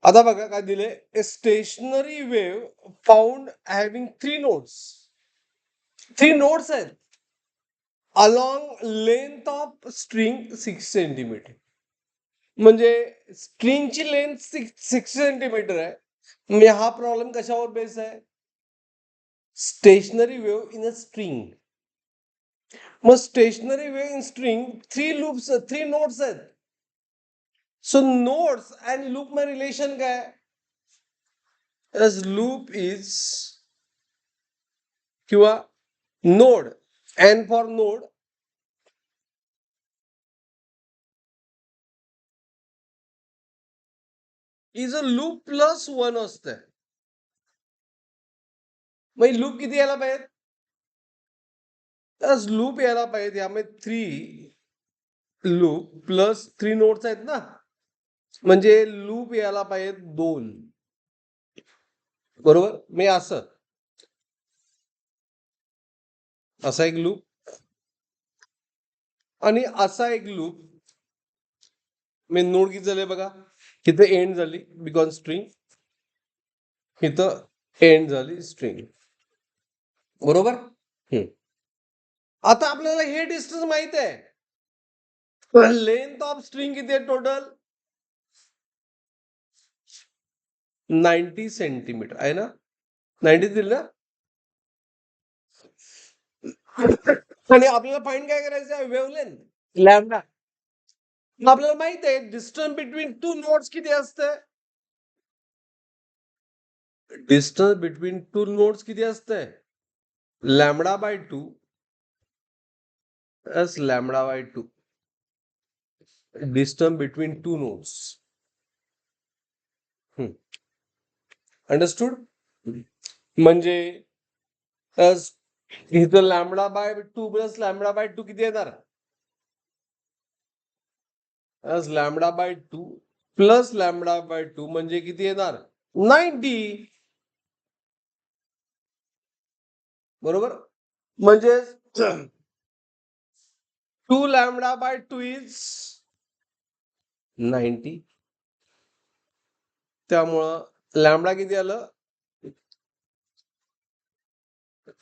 आता बघा काय दिले, a stationary wave found having 3 nodes आहेत along length of string 6 centimetre. म्हणजे स्ट्रिंगची लेंथ 6 सेंटीमीटर आहे. म्हणजे हा प्रॉब्लेम कशावर बेस आहे? Stationary wave in a string. मग stationary wave in string 3 nodes आहेत. सो नोड्स अँड लूप में रिलेशन काय? as loop is किंवा node, n for node is a loop plus 1 असते. मग लूप किती यायला पाहिजे? तर लूप यायला पाहिजे यामध्ये 3 लूप प्लस 3 नोड्स आहेत ना, म्हणजे लूप यायला पाहिजे 2. बरोबर. मी असं असा एक लूप आणि असा एक लूप. मी नोड किती झाले बघा, इथं एंड झाली बिकॉज स्ट्रिंग, इथं एंड झाली स्ट्रिंग. बरोबर. आता आपल्याला हे डिस्टन्स माहित आहे. लेंथ ऑफ स्ट्रिंग किती आहे टोटल? 90 सेंटीमीटर आहे ना. 90 दिलं ना. आणि आपल्याला फाइंड काय करायचं आहे? Wavelength lambda. आपल्याला माहित आहे डिस्टन्स बिटवीन 2 नोड्स किती असते? डिस्टन्स बिटवीन 2 नोड्स किती असते? Lambda by 2 is lambda by 2. Distance between 2 nodes. Understood. म्हणजे इथं lambda by 2 plus lambda by 2 किती येणार? Lambda by 2 plus lambda by 2 म्हणजे किती येणार? 90. बरोबर. म्हणजे 2 लॅम्डा बाय 2 इज 90. त्यामुळं लॅम्डा किती आलं?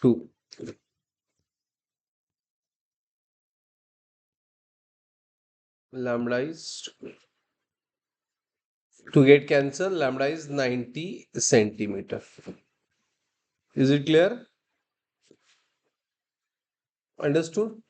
2. Lambda is to get cancel, lambda is 90 centimeter. Is it clear? Understood?